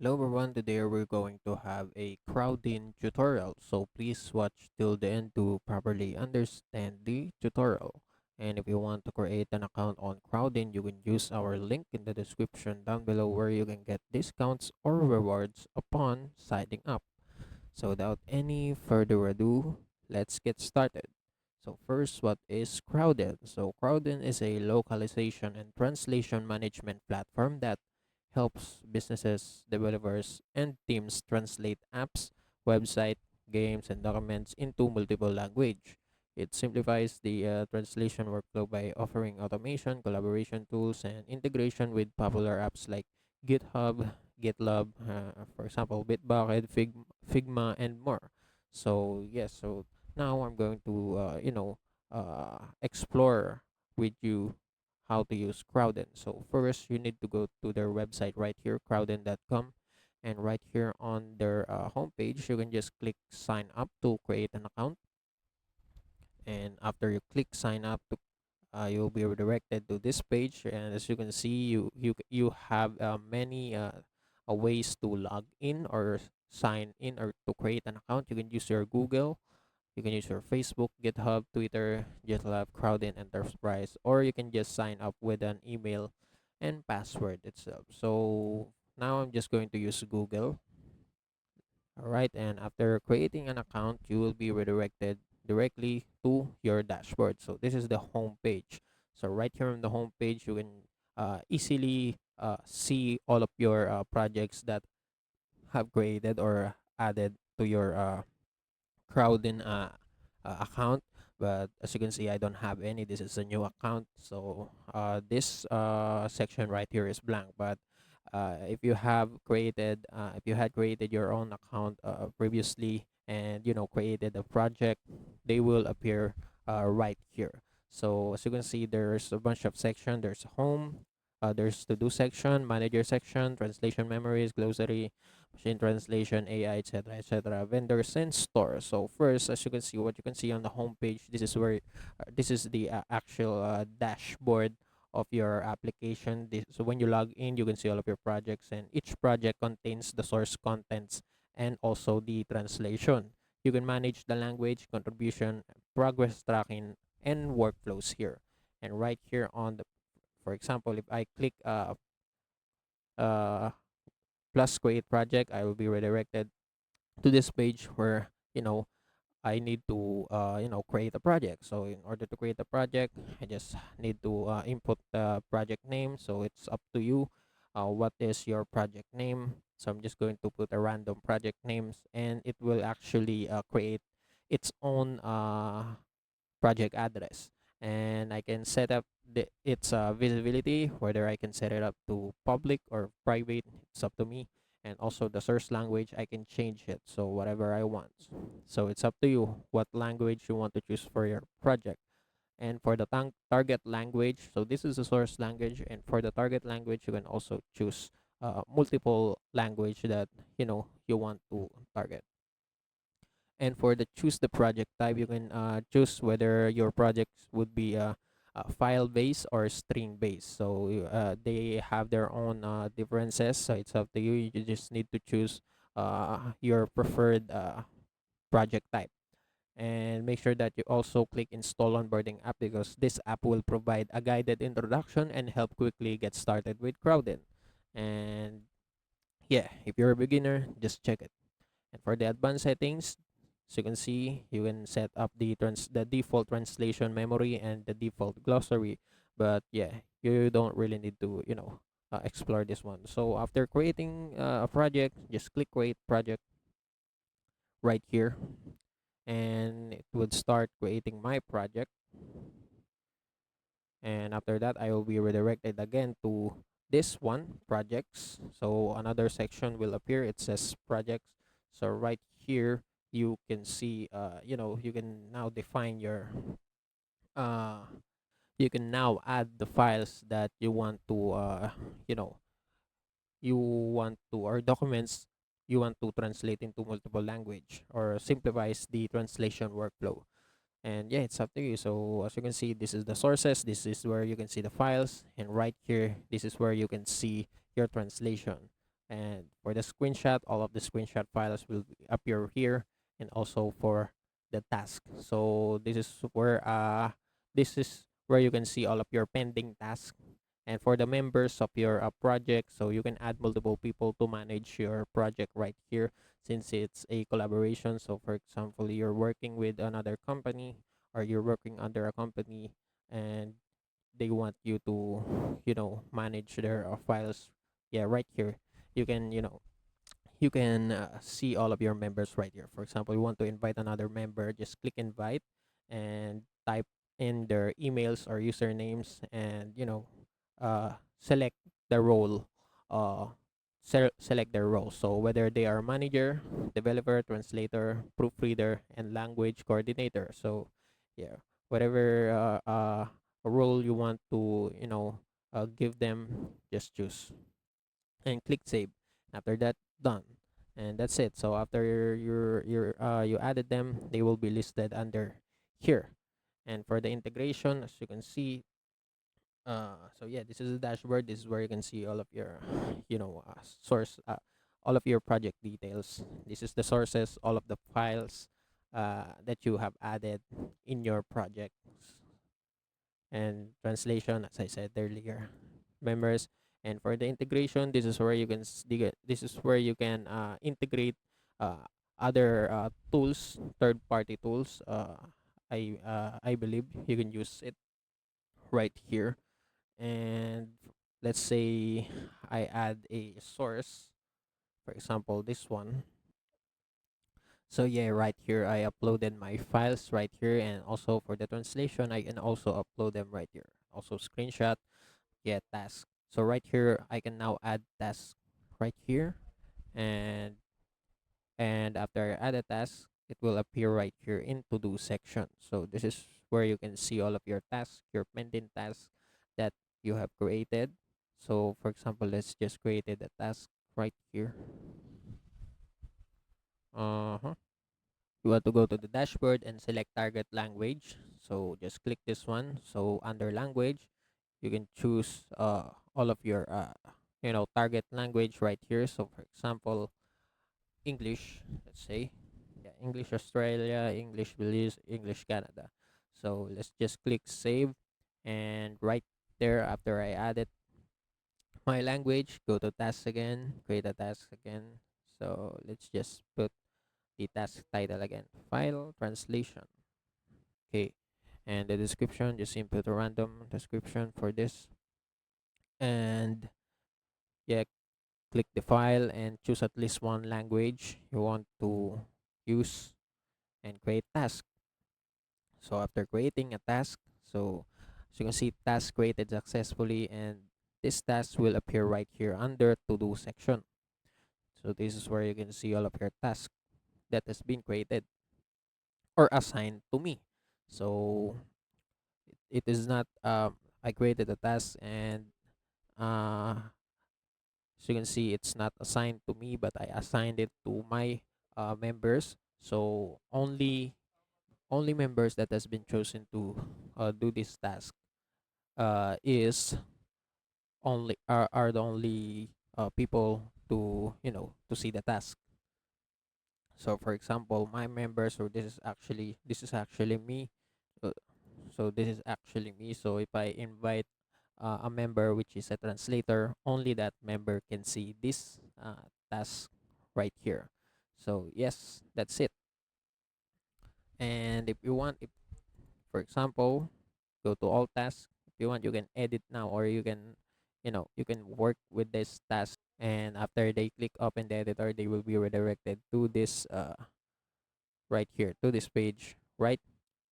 Hello everyone, today we're going to have a Crowdin tutorial, so please watch till the end to properly understand the tutorial. And if you want to create an account on Crowdin, you can use our link in the description down below where you can get discounts or rewards upon signing up. So without any further ado, let's get started. So first, what is Crowdin? So Crowdin is a localization and translation management platform that helps businesses, developers, and teams translate apps, website, games, and documents into multiple language. It simplifies the translation workflow by offering automation, collaboration tools, and integration with popular apps like GitHub, GitLab, for example, Bitbucket, Figma, and more. So yes, so now I'm going to explore with you how to use Crowdin. So first, you need to go to their website right here, crowdin.com, and right here on their homepage, you can just click sign up to create an account. And after you click sign up, you'll be redirected to this page. And as you can see, you have many ways to log in or sign in or to create an account. You can use your Google, you can use your Facebook, GitHub, Twitter, GitLab, Crowdin Enterprise, or you can just sign up with an email and password itself. So now I'm just going to use Google. All right, and after creating an account, you will be redirected directly to your dashboard. So this is the home page. So right here on the home page, you can easily see all of your projects that have created or added to your Crowdin account. But as you can see, I don't have any. This is a new account, so this section right here is blank. But if you have created, if you had created your own account previously, and created a project, they will appear right here. So as you can see, there's a bunch of section. There's home, there's to do section, manager section, translation memories, glossary, machine translation, AI, etc., etc., vendors and stores. So first, as you can see, what you can see on the home page, this is where this is the actual dashboard of your application. So when you log in, you can see all of your projects, and each project contains the source contents and also the translation. You can manage the language, contribution, progress tracking, and workflows here. And right here on the, for example, if I click uh plus create project, I will be redirected to this page where I need to create a project. So in order to create a project, I just need to input the project name. So it's up to you. What is your project name? So I'm just going to put a random project names, and it will actually create its own project address. And I can set up its visibility, whether I can set it up to public or private. It's up to me. And also the source language, I can change it so whatever I want. So it's up to you what language you want to choose for your project. And for the target language, so this is the source language, and for the target language, you can also choose multiple language that you want to target. And for the choose the project type, you can choose whether your projects would be file based or string based. So they have their own differences, so it's up to you. You just need to choose your preferred project type, and make sure that you also click install onboarding app, because this app will provide a guided introduction and help quickly get started with Crowdin. And yeah, if you're a beginner, just check it. And for the advanced settings, as you can see, you can set up the default translation memory and the default glossary. But yeah, you don't really need to explore this one. So after creating a project, just click create project right here, and it would start creating my project. And after that, I will be redirected again to this one, projects. So another section will appear. It says projects. So right here, you can see you can now define your uh you can now add the files that you want to you know you want to, or documents you want to translate into multiple language, or simplifies the translation workflow. And yeah, it's up to you. So as you can see, this is the sources, this is where you can see the files, and right here, this is where you can see your translation. And for the screenshot, all of the screenshot files will appear here, and also for the task. So this is where you can see all of your pending tasks. And for the members of your project, so you can add multiple people to manage your project right here, since it's a collaboration. So for example, you're working with another company, or you're working under a company, and they want you to, manage their files. Yeah, right here you can, see all of your members right here. For example, you want to invite another member, just click invite and type in their emails or usernames, and select the role. Select their role, so whether they are manager, developer, translator, proofreader, and language coordinator. So yeah, whatever role you want to, give them, just choose and click save. After that, done, and that's it. So after you added them, they will be listed under here. And for the integration, as you can see, so yeah, this is the dashboard. This is where you can see all of your source, all of your project details. This is the sources, all of the files that you have added in your project. And translation, as I said earlier, members. And for the integration, this is where you can this is where you can integrate other tools, third party tools. I believe you can use it right here. And let's say I add a source, for example this one. So yeah, right here I uploaded my files right here, and also for the translation I can also upload them right here. Also screenshot, yeah, task. So right here I can now add task right here. And after I add a task, it will appear right here in to do section. So this is where you can see all of your tasks, your pending tasks that you have created. So for example, let's just created a task right here. You want to go to the dashboard and select target language. So just click this one. So under language, you can choose all of your target language right here. So for example, English, let's say. Yeah, English Australia, English Belize, English Canada. So let's just click save, and right there after I added my language, go to task again, create a task again. So let's just put the task title again, file translation. Okay, and the description, just input a random description for this. And yeah, click the file and choose at least one language you want to use, and create task. So after creating a task, so as you can see, task created successfully, and this task will appear right here under to do section. So this is where you can see all of your tasks that has been created or assigned to me. So it is not I created a task, and as you can see, it's not assigned to me, but I assigned it to my members. So only members that has been chosen to do this task is are the only people to, to see the task. So for example, my members, or this is actually me. uh, so this is actually me. So if I invite a member which is a translator, only that member can see this task right here. So yes, that's it. And if you want, if for example, go to all tasks. If you want, you can edit now, or you can, you can work with this task. And after they click open the editor, they will be redirected to this right here, to this page right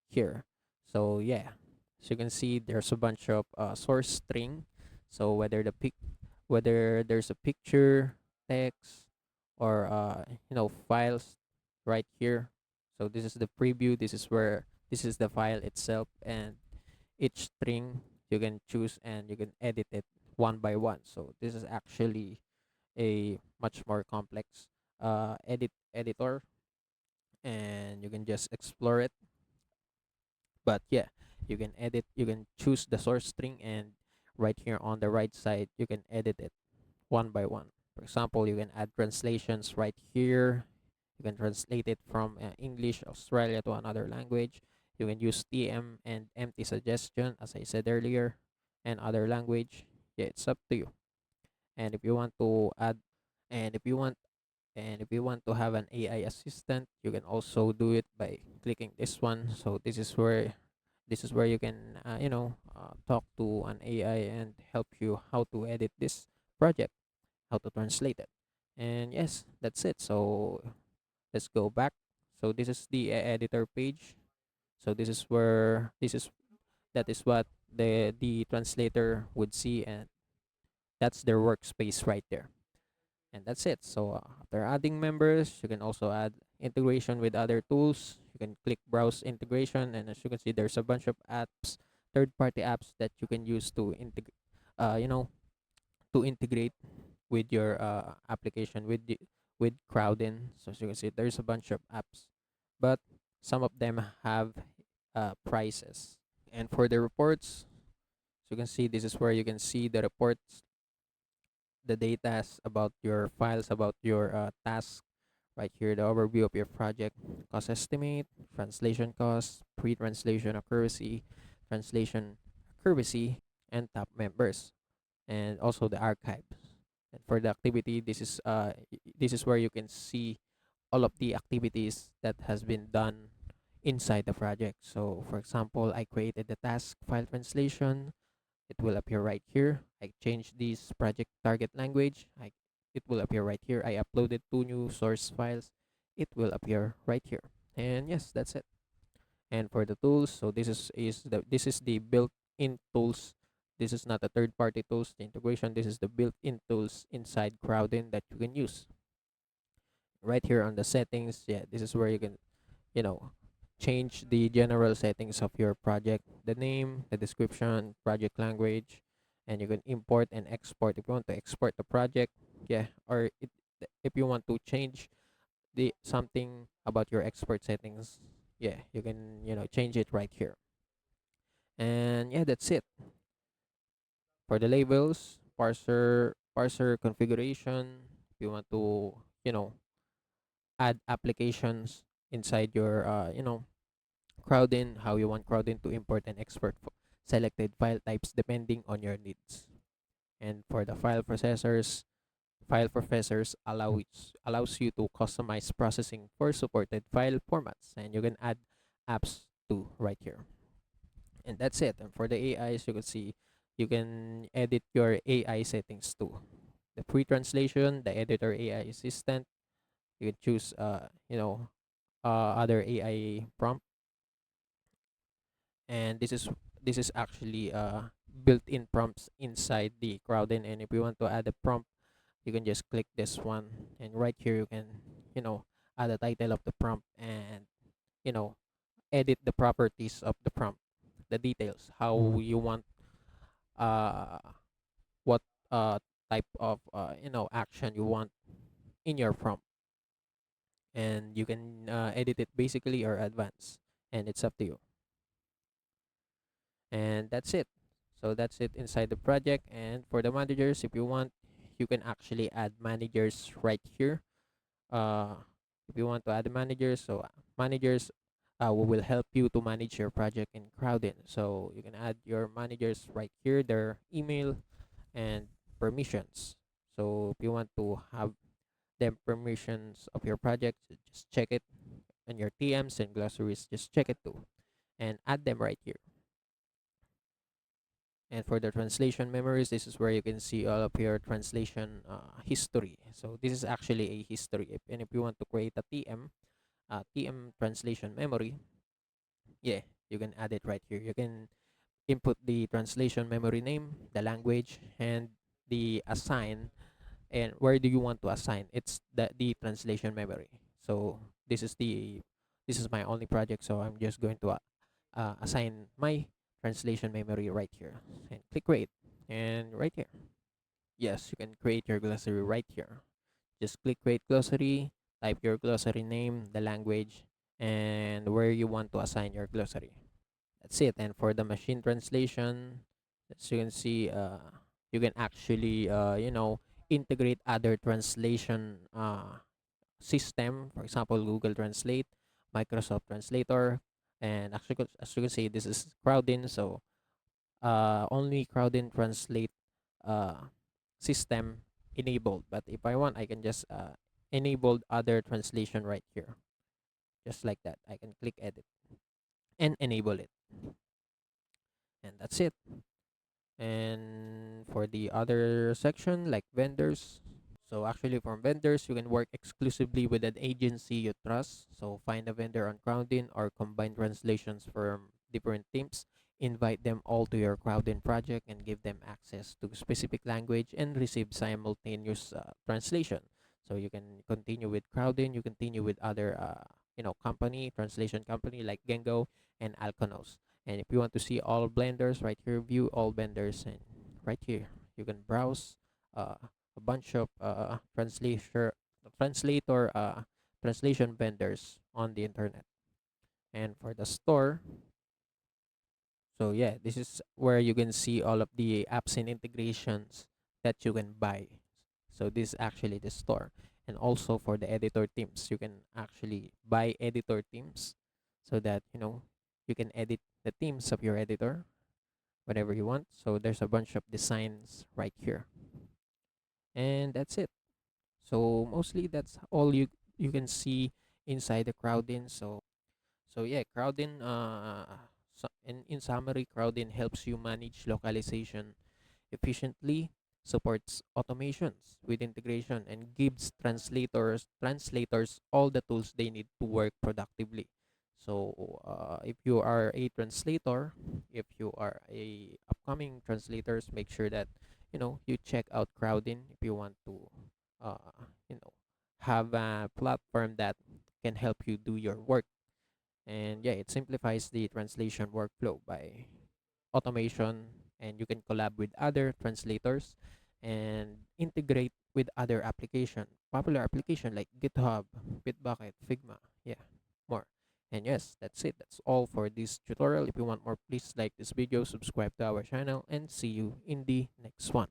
here. So yeah, so you can see there's a bunch of source string. So whether there's a picture, text, or files right here. So this is the preview. This is the file itself, and each string you can choose and you can edit it one by one. So this is actually a much more complex editor, and you can just explore it. But yeah, you can choose the source string, and right here on the right side you can edit it one by one. For example, you can add translations right here. You can translate it from English Australia to another language. You can use TM and empty suggestion, as I said earlier, and other language. Yeah, it's up to you. And if you want to add, and if you want, and if you want to have an AI assistant, you can also do it by clicking this one. So this is where you can talk to an AI and help you how to edit this project, how to translate it. And yes, that's it. So let's go back. So this is the editor page. So this is that is what the translator would see, and that's their workspace right there. And that's it. So after adding members, you can also add integration with other tools. You can click browse integration, and as you can see, there's a bunch of apps, third-party apps that you can use to integrate, you know, to integrate with your application with Crowdin. So as you can see, there's a bunch of apps, but some of them have prices. And for the reports, so you can see this is where you can see the reports, the data about your files, about your task. Right here, the overview of your project, cost estimate, translation cost, pre-translation accuracy, translation accuracy, and top members, and also the archives. And for the activity, this is where you can see all of the activities that has been done inside the project. So for example, I created the task file translation. It will appear right here. I changed this project target language. It will appear right here. I uploaded two new source files. It will appear right here. And yes, that's it. And for the tools, so this is the built-in tools. This is not a third-party tools, the integration. This is the built-in tools inside Crowdin that you can use. Right here on the settings, yeah, this is where you can, you know, change the general settings of your project, the name, the description, project language, and you can import and export if you want to export the project. Yeah, or if you want to change the something about your export settings, yeah, you can change it right here. And yeah, that's it. For the labels, parser configuration, if you want to you know add applications inside your Crowdin, how you want Crowdin to import and export selected file types depending on your needs. And for the file processors allows you to customize processing for supported file formats, and you can add apps too right here. And that's it. And for the AIs, you can see you can edit your AI settings too. The pre-translation, the editor AI assistant, you can choose other AI prompt, and this is actually built-in prompts inside the Crowdin. And if you want to add a prompt, you can just click this one, and right here you can you know add the title of the prompt, and you know edit the properties of the prompt, the details, how you want uh what type of action you want in your prompt, and you can edit it basically or advanced, and it's up to you. And that's it. So that's it inside the project. And for the managers, if you want, you can actually add managers right here. uh if you want to add managers, so managers will help you to manage your project in Crowdin. So you can add your managers right here, their email and permissions. So if you want to have them permissions of your project, just check it. And your TMs and glossaries, just check it too, and add them right here. And for the translation memories, this is where you can see all of your translation history. So this is actually a history. And if you want to create a TM translation memory, yeah, you can add it right here. You can input the translation memory name, the language, and the assign. And where do you want to assign? It's the translation memory. So this is my only project, so I'm just going to assign my translation memory right here, and click create. And right here, yes, you can create your glossary right here. Just click create glossary, type your glossary name, the language, and where you want to assign your glossary. That's it. And for the machine translation, as you can see, you can actually integrate other translation system, for example, Google Translate, Microsoft Translator, and actually, as you can see, this is Crowdin. So only Crowdin Translate uh, system enabled. But if I want, I can just enable other translation right here, just like that. I can click edit and enable it, and that's it. And for the other section, like vendors, so actually from vendors, you can work exclusively with an agency you trust. So find a vendor on Crowdin or combine translations from different teams. Invite them all to your Crowdin project and give them access to specific language and receive simultaneous translation. So you can continue with Crowdin, you continue with other company, translation company like Gengo and Alconos. And if you want to see all blenders, right here, view all vendors, and right here you can browse a bunch of translator translation vendors on the internet. And for the store, so yeah, this is where you can see all of the apps and integrations that you can buy. So this is actually the store. And also for the editor teams, you can actually buy editor teams so that you can edit the themes of your editor whatever you want. So there's a bunch of designs right here. And that's it. So mostly that's all you can see inside the Crowdin. So yeah, Crowdin in summary, Crowdin helps you manage localization efficiently, supports automations with integration, and gives translators all the tools they need to work productively. So if you are a translator, if you are a upcoming translators, make sure that you check out Crowdin if you want to uh, you know have a platform that can help you do your work. And yeah, it simplifies the translation workflow by automation, and you can collab with other translators and integrate with other popular application like GitHub, Bitbucket, Figma, yeah, more. And yes, that's it. That's all for this tutorial. If you want more, please like this video, subscribe to our channel, and see you in the next one.